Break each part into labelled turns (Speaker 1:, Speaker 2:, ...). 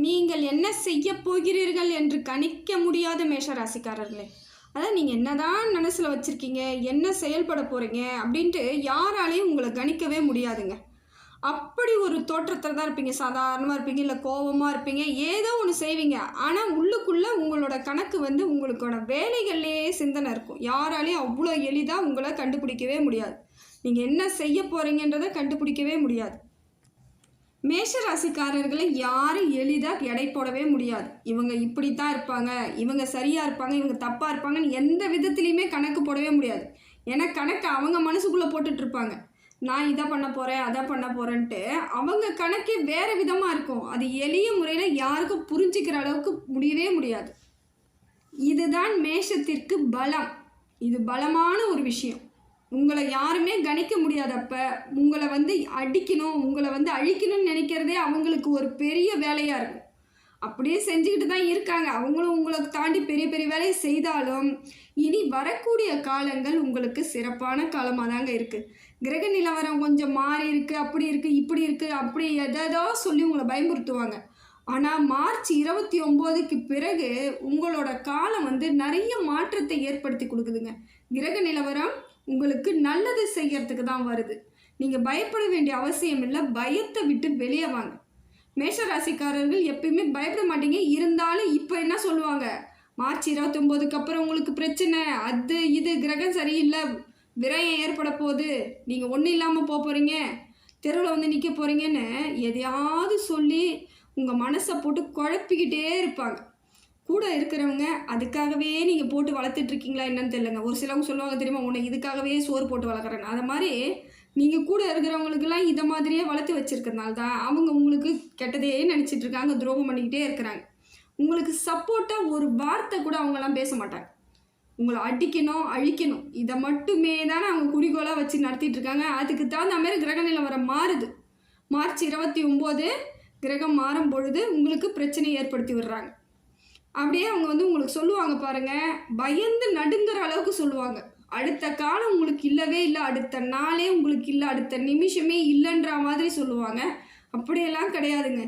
Speaker 1: நீங்கள் என்ன செய்ய போகிறீர்கள் என்று கணிக்க முடியாத மேஷராசிக்காரர்களே. அதான் நீங்கள் என்னதான் மனசில் வச்சுருக்கீங்க, என்ன செயல்பட போகிறீங்க அப்படின்ட்டு யாராலையும் உங்களை கணிக்கவே முடியாதுங்க. அப்படி ஒரு தோற்றத்தில் தான் இருப்பீங்க. சாதாரணமாக இருப்பீங்க, இல்லை கோபமாக இருப்பீங்க, ஏதோ ஒன்று செய்வீங்க. ஆனால் உள்ளுக்குள்ளே உங்களோட கணக்கு உங்களுக்கான வேலைகள்லேயே சிந்தனை இருக்கும். யாராலையும் அவ்வளோ எளிதாக உங்களை கண்டுபிடிக்கவே முடியாது. நீங்கள் என்ன செய்ய போகிறீங்கன்றதை கண்டுபிடிக்கவே முடியாது. மேஷ ராசிக்காரர்களை யாரும் எளிதாக எடை போடவே முடியாது. இவங்க இப்படி தான் இருப்பாங்க, இவங்க சரியாக இருப்பாங்க, இவங்க தப்பாக இருப்பாங்கன்னு எந்த விதத்துலையுமே கணக்கு போடவே முடியாது. ஏன்னா கணக்கு அவங்க மனசுக்குள்ளே போட்டுட்ருப்பாங்க. நான் இதை பண்ண போகிறேன், அதை பண்ண போகிறேன்ட்டு அவங்க கணக்கே வேறு விதமாக இருக்கும். அது எளிய முறையில் யாருக்கும் புரிஞ்சிக்கிற அளவுக்கு முடியவே முடியாது. இதுதான் மேஷத்திற்கு பலம். இது பலமான ஒரு விஷயம். உங்களை யாருமே கணிக்க முடியாதப்ப உங்களை அடிக்கணும், உங்களை அழிக்கணும்னு நினைக்கிறதே அவங்களுக்கு ஒரு பெரிய வேலையாக இருக்கும். அப்படியே செஞ்சுக்கிட்டு தான் இருக்காங்க. அவங்களும் உங்களை தாண்டி பெரிய பெரிய வேலையை செய்தாலும் இனி வரக்கூடிய காலங்கள் உங்களுக்கு சிறப்பான காலமாக தாங்க இருக்குது. கிரக நிலவரம் கொஞ்சம் மாறி இருக்குது, அப்படி இருக்குது, இப்படி இருக்குது, அப்படி எதோ சொல்லி உங்களை பயமுறுத்துவாங்க. ஆனால் மார்ச் 29க்கு பிறகு உங்களோட காலம் நிறைய மாற்றத்தை ஏற்படுத்தி கொடுக்குதுங்க. கிரக நிலவரம் உங்களுக்கு நல்லது செய்யறதுக்கு தான் வருது. நீங்கள் பயப்பட வேண்டிய அவசியம் இல்லை. பயத்தை விட்டு வெளியே வாங்க. மேஷராசிக்காரர்கள் எப்பயுமே பயப்பட மாட்டீங்க. இருந்தாலும் இப்போ என்ன சொல்லுவாங்க, மார்ச் 29க்கு அப்புறம் உங்களுக்கு பிரச்சனை, அது இது கிரகம் சரியில்லை, விரயம் ஏற்பட போகுது, நீங்கள் ஒன்றும் இல்லாமல் போகிறீங்க, தெருவில் நிற்க போகிறீங்கன்னு எதையாவது சொல்லி உங்கள் மனசை போட்டு குழப்பிக்கிட்டே இருப்பாங்க. கூட இருக்கிறவங்க அதுக்காகவே நீங்கள் போட்டு வளர்த்துட்ருக்கீங்களா என்னன்னு தெரியலங்க. ஒரு சிலவங்க சொல்லுவாங்க தெரியுமா, உன்னை இதுக்காகவே சோறு போட்டு வளர்க்குறேன்னு. அதை மாதிரி நீங்கள் கூட இருக்கிறவங்களுக்கெல்லாம் இதை மாதிரியே வளர்த்து வச்சுருக்கிறதுனால தான் அவங்க உங்களுக்கு கெட்டதே நினச்சிட்ருக்காங்க, துரோகம் பண்ணிக்கிட்டே இருக்கிறாங்க. உங்களுக்கு சப்போர்ட்டாக ஒரு வார்த்தை கூட அவங்களாம் பேச மாட்டாங்க. உங்களை அடிக்கணும், அழிக்கணும், இதை மட்டுமே தானே அவங்க குறிக்கோளாக வச்சு நடத்திட்டுருக்காங்க. அதுக்கு தகுந்த மாதிரி கிரக நிலவரம் மாறுது. மார்ச் 29 கிரகம் மாறும் பொழுது உங்களுக்கு பிரச்சனை ஏற்படுத்தி விடுறாங்க. அப்படியே அவங்க உங்களுக்கு சொல்லுவாங்க பாருங்கள், பயந்து நடுங்கிற அளவுக்கு சொல்லுவாங்க. அடுத்த காலம் உங்களுக்கு இல்லவே இல்லை, அடுத்த நாளே உங்களுக்கு இல்லை, அடுத்த நிமிஷமே இல்லைன்ற மாதிரி சொல்லுவாங்க. அப்படியெல்லாம் கிடையாதுங்க.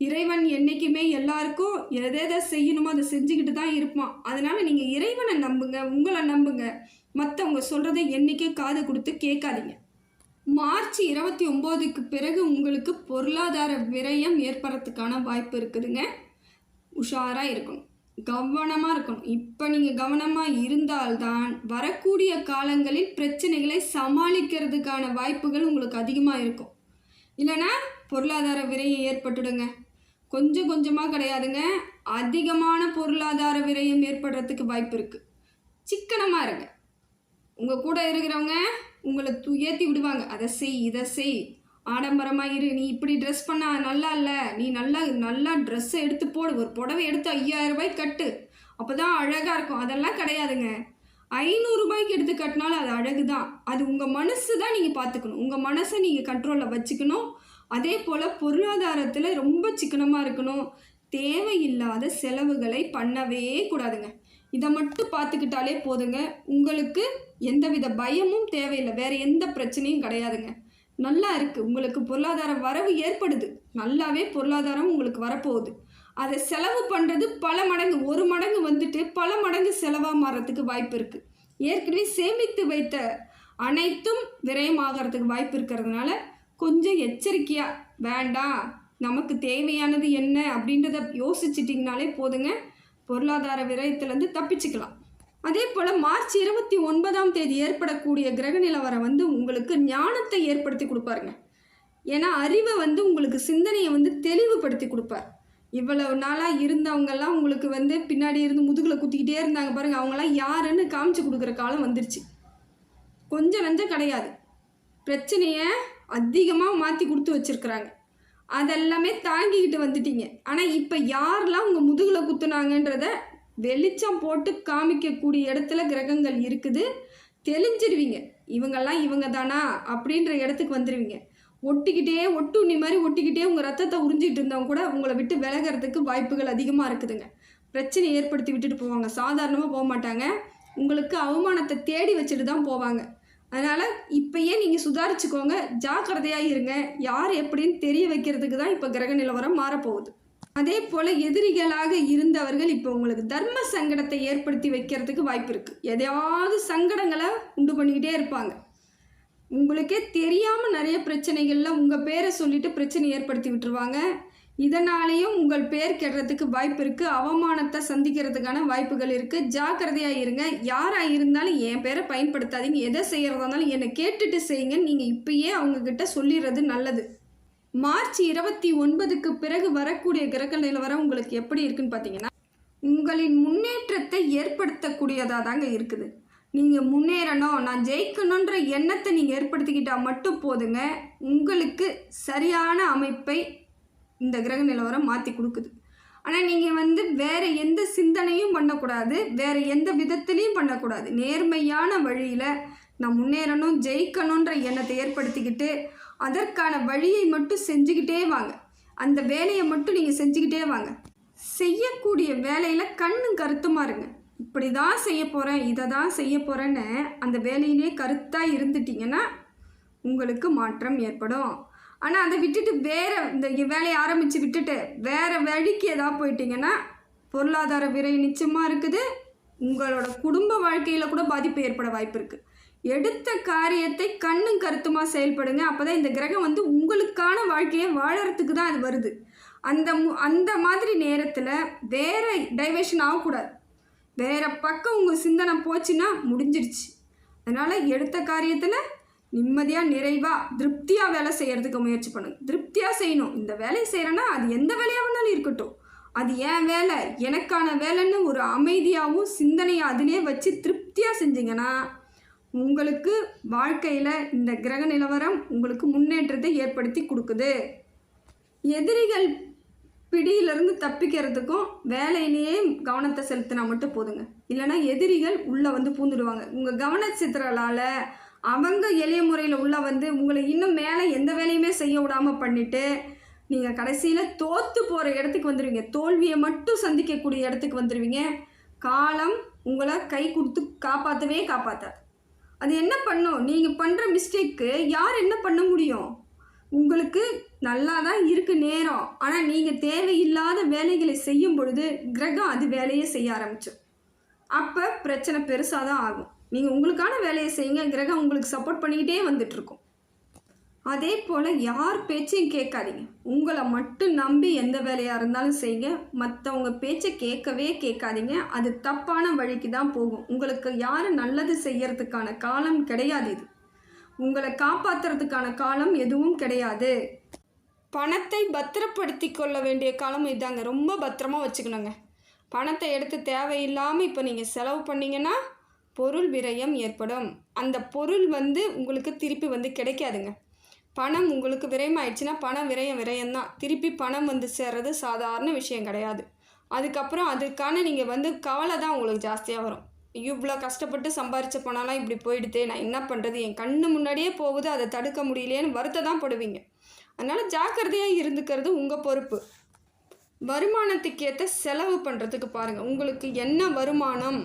Speaker 1: இறைவன் என்றைக்குமே எல்லாருக்கும் எதை செய்யணுமோ அதை செஞ்சுக்கிட்டு தான் இருப்பான். அதனால் நீங்கள் இறைவனை நம்புங்க, உங்களை நம்புங்க. மற்றவங்க சொல்கிறத என்றைக்கும் காது கொடுத்து கேட்காதீங்க. மார்ச் 29க்கு பிறகு உங்களுக்கு பொருளாதார விரயம் ஏற்படுறதுக்கான வாய்ப்பு இருக்குதுங்க. உஷாராக இருக்கணும், கவனமாக இருக்கணும். இப்போ நீங்கள் கவனமாக இருந்தால்தான் வரக்கூடிய காலங்களில் பிரச்சனைகளை சமாளிக்கிறதுக்கான வாய்ப்புகள் உங்களுக்கு அதிகமாக இருக்கும். இல்லைன்னா பொருளாதார விரயம் ஏற்பட்டுடுங்க. கொஞ்சம் கொஞ்சமாக கிடையாதுங்க, அதிகமான பொருளாதார விரயம் ஏற்படுறதுக்கு வாய்ப்பு இருக்குது. சிக்கனமாக இருங்க. உங்கள் கூட இருக்கிறவங்க உங்களை ஏற்றி விடுவாங்க, அதை செய், இதை செய், ஆடம்பரமாக இரு, நீ இப்படி ட்ரெஸ் பண்ண நல்லா இல்லை, நீ நல்லா ட்ரெஸ்ஸை எடுத்து போடு, ஒரு புடவை எடுத்து 5000 ரூபாய்க்கு கட்டு, அப்போ தான் அழகாக இருக்கும். அதெல்லாம் கிடையாதுங்க. 500 ரூபாய்க்கு எடுத்து கட்டினாலும் அது அழகு தான். அது உங்கள் மனசு தான் நீங்கள் பார்த்துக்கணும். உங்கள் மனசை நீங்கள் கண்ட்ரோலில் வச்சுக்கணும். அதே போல் பொருளாதாரத்தில் ரொம்ப சிக்கனமாக இருக்கணும். தேவையில்லாத செலவுகளை பண்ணவே கூடாதுங்க. இதை மட்டும் பார்த்துக்கிட்டாலே போதுங்க. உங்களுக்கு எந்தவித பயமும் தேவையில்லை, வேறு எந்த பிரச்சனையும் கிடையாதுங்க. நல்லா இருக்குது, உங்களுக்கு பொருளாதார வரவு ஏற்படுது, நல்லாவே பொருளாதாரம் உங்களுக்கு வரப்போகுது. அதை செலவு பண்ணுறது பல மடங்கு, ஒரு மடங்கு பல மடங்கு செலவாக மாறுறதுக்கு வாய்ப்பு இருக்குது. ஏற்கனவே சேமித்து வைத்த அனைத்தும் விரயமாகறதுக்கு வாய்ப்பு இருக்கிறதுனால கொஞ்சம் எச்சரிக்கையாக, வேண்டாம், நமக்கு தேவையானது என்ன அப்படின்றத யோசிச்சிட்டிங்கனாலே போதுங்க. பொருளாதார விரயத்திலேருந்து தப்பிச்சுக்கலாம். அதே போல் மார்ச் 29ஆம் தேதி ஏற்படக்கூடிய கிரக நிலவரம் உங்களுக்கு ஞானத்தை ஏற்படுத்தி கொடுப்பாருங்க. ஏன்னா அறிவை உங்களுக்கு சிந்தனையை தெளிவுபடுத்தி கொடுப்பார். இவ்வளவு நாளாக இருந்தவங்கெல்லாம் உங்களுக்கு பின்னாடி இருந்து முதுகில் குத்திக்கிட்டே இருந்தாங்க பாருங்கள், அவங்களாம் யாருன்னு காமிச்சு கொடுக்குற காலம் வந்துருச்சு. கொஞ்சம் நஞ்சம் கிடையாது, பிரச்சனையை அதிகமாக மாற்றி கொடுத்து வச்சுருக்குறாங்க. அதெல்லாமே தாங்கிக்கிட்டு வந்துட்டீங்க. ஆனால் இப்போ யாரெல்லாம் உங்கள் முதுகில் குத்துனாங்கன்றத வெளிச்சம் போட்டு காமிக்கக்கூடிய இடத்துல கிரகங்கள் இருக்குது. தெளிஞ்சிருவீங்க, இவங்கெல்லாம் இவங்க தானா அப்படின்ற இடத்துக்கு வந்துடுவீங்க. ஒட்டுண்ணி மாதிரி ஒட்டிக்கிட்டே உங்கள் ரத்தத்தை உறிஞ்சிட்டு இருந்தவங்க கூட உங்களை விட்டு விலகிறதுக்கு வாய்ப்புகள் அதிகமாக இருக்குதுங்க. பிரச்சனை ஏற்படுத்தி விட்டுட்டு போவாங்க, சாதாரணமாக போக மாட்டாங்க. உங்களுக்கு அவமானத்தை தேடி வச்சுட்டு தான் போவாங்க. அதனால் இப்போயே நீங்கள் சுதாரிச்சுக்கோங்க, ஜாக்கிரதையாக இருங்க. யார் எப்படின்னு தெரிய வைக்கிறதுக்கு தான் இப்போ கிரக நிலவரம் மாறப்போகுது. அதே போல் எதிரிகளாக இருந்தவர்கள் இப்போ உங்களுக்கு தர்ம சங்கடத்தை ஏற்படுத்தி வைக்கிறதுக்கு வாய்ப்பு இருக்குது. எதையாவது சங்கடங்களை உண்டு பண்ணிக்கிட்டே இருப்பாங்க. உங்களுக்கே தெரியாமல் நிறைய பிரச்சனைகளில் உங்கள் பேரை சொல்லிட்டு பிரச்சனை ஏற்படுத்தி விட்டுருவாங்க. இதனாலேயும் உங்கள் பேர் கெடுறதுக்கு வாய்ப்பு இருக்குது. அவமானத்தை சந்திக்கிறதுக்கான வாய்ப்புகள் இருக்குது. ஜாக்கிரதையாக இருங்க. யாராக இருந்தாலும் என் பேரை பயன்படுத்தாதீங்க. எதை செய்கிறதா இருந்தாலும் என்னை கேட்டுட்டு செய்யுங்க. நீங்கள் இப்பயே அவங்கக்கிட்ட சொல்லிடுறது நல்லது. மார்ச் 29க்கு பிறகு வரக்கூடிய கிரக நிலவரம் உங்களுக்கு எப்படி இருக்குன்னு பார்த்தீங்கன்னா, உங்களின் முன்னேற்றத்தை ஏற்படுத்தக்கூடியதாக தாங்க இருக்குது. நீங்கள் முன்னேறணும், நான் ஜெயிக்கணுன்ற எண்ணத்தை நீங்கள் ஏற்படுத்திக்கிட்டால் மட்டும் போதுங்க. உங்களுக்கு சரியான அமைப்பை இந்த கிரக நிலவரம் மாற்றி கொடுக்குது. ஆனால் நீங்கள் வேறு எந்த சிந்தனையும் பண்ணக்கூடாது, வேறு எந்த விதத்துலேயும் பண்ணக்கூடாது. நேர்மையான வழியில் நான் முன்னேறணும், ஜெயிக்கணுன்ற எண்ணத்தை ஏற்படுத்திக்கிட்டு அதற்கான வழியை மட்டும் செஞ்சுக்கிட்டே வாங்க. அந்த வேலையை மட்டும் நீங்கள் செஞ்சுக்கிட்டே வாங்க. செய்யக்கூடிய வேலையில் கண்ணும் கருத்துமாக இருங்க. இப்படி தான் செய்ய போகிறேன், இதை தான் செய்ய போகிறேன்னு அந்த வேலையிலே கருத்தாக இருந்துட்டிங்கன்னா உங்களுக்கு மாற்றம் ஏற்படும். ஆனால் அதை விட்டுட்டு வேறு இந்த வேலையை ஆரம்பித்து விட்டுட்டு வேறு வழிக்கு ஏதாவது போயிட்டீங்கன்னா பொருளாதார விரை நிச்சயமாக இருக்குது. உங்களோட குடும்ப வாழ்க்கையில் கூட பாதிப்பு ஏற்பட வாய்ப்பு இருக்குது. எடுத்த காரியத்தை கண்ணும் கருத்துமாக செயல்படுங்க. அப்போ தான் இந்த கிரகம் உங்களுக்கான வாழ்க்கையை வாழறதுக்கு தான் அது வருது. அந்த மாதிரி நேரத்தில் வேறு டைவர்ஷன் ஆகக்கூடாது. வேறு பக்கம் உங்கள் சிந்தனை போச்சுன்னா முடிஞ்சிருச்சு. அதனால் எடுத்த காரியத்தில் நிம்மதியாக, நிறைவாக, திருப்தியாக வேலை செய்கிறதுக்கு முயற்சி பண்ணுங்கள். திருப்தியாக செய்யணும். இந்த வேலையை செய்கிறேன்னா அது எந்த வேலையாக வேணாலும் இருக்கட்டும், அது என் வேலை, எனக்கான வேலைன்னு ஒரு அமைதியாகவும் சிந்தனையை அதிலே வச்சு திருப்தியாக செஞ்சிங்கன்னா உங்களுக்கு வாழ்க்கையில் இந்த கிரக நிலவரம் உங்களுக்கு முன்னேற்றத்தை ஏற்படுத்தி கொடுக்குது. எதிரிகள் பிடியிலிருந்து தப்பிக்கிறதுக்கும் வேலையிலேயே கவனத்தை செலுத்தினா மட்டும் போதுங்க. இல்லைனா எதிரிகள் உள்ளே பூந்துடுவாங்க. உங்கள் கவனச்சித்திரலால் அவங்க எளிய முறையில் உள்ளே உங்களை இன்னும் மேலே எந்த வேலையுமே செய்ய விடாமல் பண்ணிவிட்டு நீங்கள் கடைசியில் தோற்று போகிற இடத்துக்கு வந்துடுவீங்க. தோல்வியை மட்டும் சந்திக்கக்கூடிய இடத்துக்கு வந்துடுவீங்க. காலம் உங்களை கை கொடுத்து காப்பாற்றவே காப்பாற்றாது. அது என்ன பண்ணும்? நீங்கள் பண்ணுற மிஸ்டேக்கு யார் என்ன பண்ண முடியும்? உங்களுக்கு நல்லா தான் இருக்குது நேரம். ஆனால் நீங்கள் தேவையில்லாத வேலைகளை செய்யும் பொழுது கிரகம் அது வேலையை செய்ய ஆரம்பிச்சோம். அப்போ பிரச்சனை பெருசாக தான் ஆகும். நீங்கள் உங்களுக்கான வேலையை செய்யுங்க, கிரகம் உங்களுக்கு சப்போர்ட் பண்ணிக்கிட்டே வந்துட்டுருக்கும். அதே போல் யார் பேச்சையும் கேட்காதீங்க. உங்களை மட்டும் நம்பி எந்த வேலையாக இருந்தாலும் செய்யுங்க. மற்றவங்க பேச்சை கேட்கவே கேட்காதீங்க. அது தப்பான வழிக்கு தான் போகும். உங்களுக்கு யாரும் நல்லது செய்யறதுக்கான காலம் கிடையாது. இது உங்களை காப்பாற்றுறதுக்கான காலம் எதுவும் கிடையாது. பணத்தை பத்திரப்படுத்தி கொள்ள வேண்டிய காலம் இதாங்க. ரொம்ப பத்திரமாக வச்சுக்கணுங்க. பணத்தை எடுத்து தேவையில்லாமல் இப்போ நீங்கள் செலவு பண்ணிங்கன்னா பொருள் விரயம் ஏற்படும். அந்த பொருள் உங்களுக்கு திருப்பி கிடைக்காதுங்க. பணம் உங்களுக்கு விரயமாயிடுச்சுன்னா பணம் விரயம்தான். திருப்பி பணம் சேர்றது சாதாரண விஷயம் கிடையாது. அதுக்கப்புறம் அதுக்கான நீங்கள் கவலை தான் உங்களுக்கு ஜாஸ்தியாக வரும். இவ்வளோ கஷ்டப்பட்டு சம்பாரித்த பணம்லாம் இப்படி போயிடுதே, நான் என்ன பண்ணுறது, என் கண்ணு முன்னாடியே போகுது, அதை தடுக்க முடியலையேன்னு வருத்த தான் படுவீங்க. அதனால் ஜாக்கிரதையாக இருந்துக்கிறது உங்கள் பொறுப்பு. வருமானத்துக்கு ஏற்ற செலவு பண்ணுறதுக்கு பாருங்கள். உங்களுக்கு என்ன வருமானம்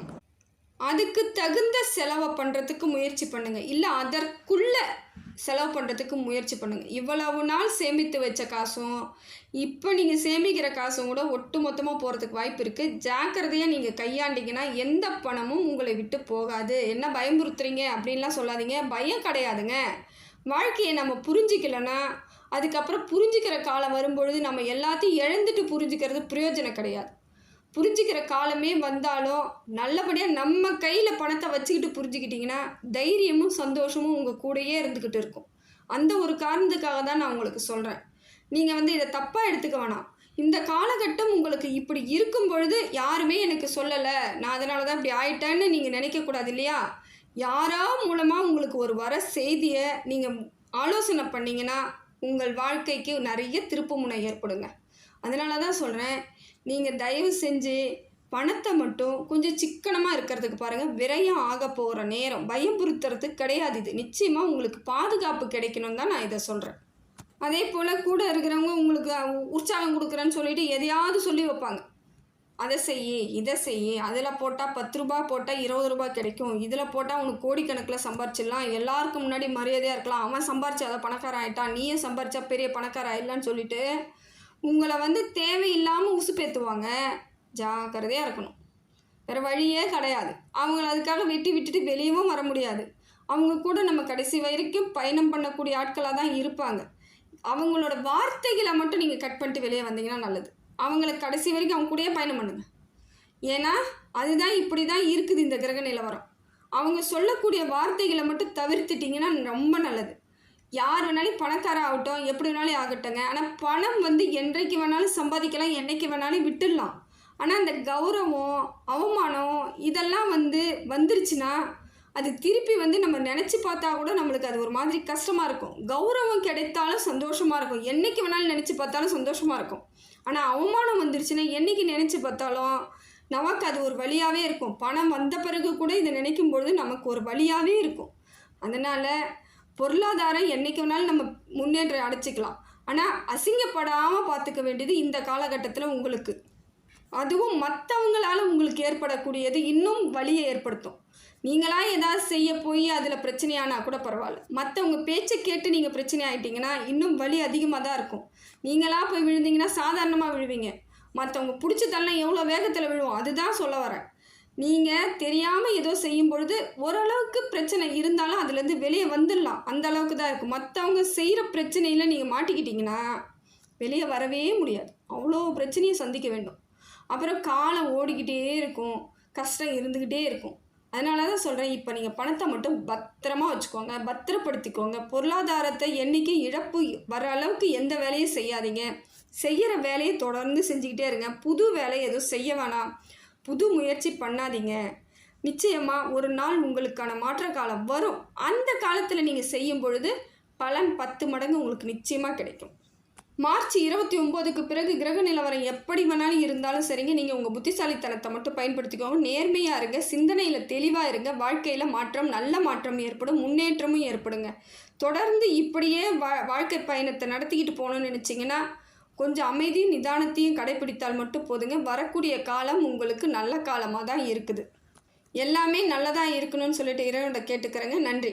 Speaker 1: அதுக்கு தகுந்த செலவை பண்ணுறதுக்கு முயற்சி பண்ணுங்கள். இல்லை அதற்குள்ளே செலவு பண்ணுறதுக்கு முயற்சி பண்ணுங்கள். இவ்வளவு நாள் சேமித்து வச்ச காசும் இப்போ நீங்கள் சேமிக்கிற காசும் கூட ஒட்டு மொத்தமாக போகிறதுக்கு வாய்ப்பு இருக்குது. ஜாக்கிரதையாக நீங்கள் கையாண்டிங்கன்னா எந்த பணமும் உங்களை விட்டு போகாது. என்ன பயமுறுத்துறீங்க அப்படின்லாம் சொல்லாதீங்க. பயம் கிடையாதுங்க. வாழ்க்கையை நம்ம புரிஞ்சிக்கலைன்னா அதுக்கப்புறம் புரிஞ்சிக்கிற காலம் வரும்பொழுது நம்ம எல்லாத்தையும் இழந்துட்டு புரிஞ்சிக்கிறது பிரயோஜனம் கிடையாது. புரிஞ்சிக்கிற காலமே வந்தாலும் நல்லபடியாக நம்ம கையில் பணத்தை வச்சுக்கிட்டு புரிஞ்சுக்கிட்டிங்கன்னா தைரியமும் சந்தோஷமும் உங்கள் கூடயே இருந்துக்கிட்டு இருக்கும். அந்த ஒரு காரணத்துக்காக தான் நான் உங்களுக்கு சொல்கிறேன். நீங்கள் இதை தப்பாக எடுத்துக்க வேணாம். இந்த காலகட்டம் உங்களுக்கு இப்படி இருக்கும் பொழுது யாருமே எனக்கு சொல்லலை, நான் அதனால தான் இப்படி ஆயிட்டேன்னு நீங்கள் நினைக்கக்கூடாது இல்லையா? யாரோ மூலமாக உங்களுக்கு ஒரு வர செய்தியை நீங்கள் ஆலோசனை பண்ணிங்கன்னா உங்கள் வாழ்க்கைக்கு நிறைய திருப்புமுனை ஏற்படுங்க. அதனால தான் சொல்கிறேன், நீங்கள் தயவு செஞ்சு பணத்தை மட்டும் கொஞ்சம் சிக்கனமாக இருக்கிறதுக்கு பாருங்கள். விரயம் ஆக போகிற நேரம் பயம்புறுத்துறதுக்கு கிடையாது. இது நிச்சயமாக உங்களுக்கு பாதுகாப்பு கிடைக்கணும்னு தான் நான் இதை சொல்கிறேன். அதே போல் கூட இருக்கிறவங்க உங்களுக்கு உற்சாகம் கொடுக்குறேன்னு சொல்லிட்டு எதையாவது சொல்லி வைப்பாங்க. அதை செய்யி, இதை செய்யி, அதில் போட்டால் 10 ரூபா போட்டால் 20 ரூபா கிடைக்கும், இதில் போட்டால் உனக்கு கோடிக்கணக்கில் சம்பாரிச்சிடலாம், எல்லாருக்கும் முன்னாடி மரியாதையாக இருக்கலாம், அவன் சம்பாரிச்சு அதை பணக்காரன் ஆகிட்டான், நீயே சம்பாரிச்சா பெரிய பணக்காரன் ஆகிடலான்னு சொல்லிட்டு உங்களை வந்து தேவையில்லாமல் உசுப்பேற்றுவாங்க. ஜாக்கிரதையாக இருக்கணும். வேறு வழியே கிடையாது. அவங்கள அதுக்காக விட்டுட்டு வெளியவும் வர முடியாது. அவங்க கூட நம்ம கடைசி வரைக்கும் பயணம் பண்ணக்கூடிய ஆட்களாக தான் இருப்பாங்க. அவங்களோட வார்த்தைகளை மட்டும் நீங்கள் கட் பண்ணிட்டு வெளியே வந்தீங்கன்னா நல்லது. அவங்கள கடைசி வரைக்கும் அவங்க கூடயே பயணம் பண்ணுங்கள். ஏன்னா அதுதான் இப்படி தான் இருக்குது இந்த கிரக நிலவரம். அவங்க சொல்லக்கூடிய வார்த்தைகளை மட்டும் தவிர்த்துட்டிங்கன்னா ரொம்ப நல்லது. யார் வேணாலும் பணக்கார ஆகட்டும், எப்படி வேணாலும் ஆகட்டுங்க. ஆனால் பணம் வந்து என்றைக்கு வேணாலும் சம்பாதிக்கலாம், என்றைக்கு வேணாலும் விட்டுடலாம். ஆனால் அந்த கௌரவம், அவமானம் இதெல்லாம் வந்துருச்சுன்னா அது திருப்பி நம்ம நினச்சி பார்த்தா கூட நம்மளுக்கு அது ஒரு மாதிரி கஷ்டமாக இருக்கும். கௌரவம் கிடைத்தாலும் சந்தோஷமாக இருக்கும், என்றைக்கு வேணாலும் நினச்சி பார்த்தாலும் சந்தோஷமாக இருக்கும். ஆனால் அவமானம் வந்துருச்சுன்னா என்றைக்கு நினச்சி பார்த்தாலும் நமக்கு அது ஒரு வழியாகவே இருக்கும். பணம் வந்த பிறகு கூட இதை நினைக்கும் பொழுது நமக்கு ஒரு வழியாகவே இருக்கும். அதனால் பொருளாதாரம் என்றைக்கு வேணாலும் நம்ம முன்னேற்றம் அடைச்சிக்கலாம். ஆனால் அசிங்கப்படாமல் பார்த்துக்க வேண்டியது இந்த காலகட்டத்தில் உங்களுக்கு. அதுவும் மற்றவங்களால் உங்களுக்கு ஏற்படக்கூடியது இன்னும் வலியை ஏற்படுத்தும். நீங்களாக ஏதாவது செய்ய போய் அதில் பிரச்சனையானா கூட பரவாயில்ல. மற்றவங்க பேச்சை கேட்டு நீங்கள் பிரச்சனை ஆகிட்டிங்கன்னா இன்னும் வலி அதிகமாக தான் இருக்கும். நீங்களாக போய் விழுந்தீங்கன்னா சாதாரணமாக விழுவீங்க. மற்றவங்க பிடிச்சி தள்ளலாம் எவ்வளோ வேகத்தில் விழுவோம், அதுதான் சொல்ல வரேன். நீங்கள் தெரியாமல் ஏதோ செய்யும் பொழுது ஓரளவுக்கு பிரச்சனை இருந்தாலும் அதுலேருந்து வெளியே வந்துடலாம். அந்த அளவுக்கு தான் இருக்கும். மற்றவங்க செய்கிற பிரச்சனையில் நீங்கள் மாட்டிக்கிட்டிங்கன்னா வெளியே வரவே முடியாது. அவ்வளோ பிரச்சனையை சந்திக்க வேண்டும். அப்புறம் காலம் ஓடிக்கிட்டே இருக்கும், கஷ்டம் இருந்துக்கிட்டே இருக்கும். அதனால தான் சொல்கிறேன், இப்போ நீங்கள் பணத்தை மட்டும் பத்திரமா வச்சுக்கோங்க, பத்திரப்படுத்திக்கோங்க. பொருளாதாரத்தை என்றைக்கும் இழப்பு வர அளவுக்கு எந்த வேலையும் செய்யாதீங்க. செய்கிற வேலையை தொடர்ந்து செஞ்சுக்கிட்டே இருங்க. புது வேலை எதுவும் செய்ய வேணாம், புது முயற்சி பண்ணாதீங்க. நிச்சயமாக ஒரு நாள் உங்களுக்கான மாற்ற காலம் வரும். அந்த காலத்தில் நீங்கள் செய்யும் பொழுது பலன் 10 மடங்கு உங்களுக்கு நிச்சயமாக கிடைக்கும். மார்ச் 29க்கு பிறகு கிரக நிலவரம் எப்படி வேணாலும் இருந்தாலும் சரிங்க, நீங்கள் உங்கள் புத்திசாலித்தனத்தை மட்டும் பயன்படுத்திக்கோங்க. நேர்மையாக இருங்க, சிந்தனையில் தெளிவாக இருங்க. வாழ்க்கையில் மாற்றம், நல்ல மாற்றம் ஏற்படும், முன்னேற்றமும் ஏற்படுங்க. தொடர்ந்து இப்படியே வாழ்க்கை பயணத்தை நடத்திக்கிட்டு போகணும்னு நினச்சிங்கன்னா கொஞ்சம் அமைதியும் நிதானத்தையும் கடைப்பிடித்தால் மட்டும் போதுங்க. வரக்கூடிய காலம் உங்களுக்கு நல்ல காலமாக தான் இருக்குது. எல்லாமே நல்லதாக இருக்கணும்னு சொல்லிட்டு இறைவனை கேட்டுக்கிறேங்க. நன்றி.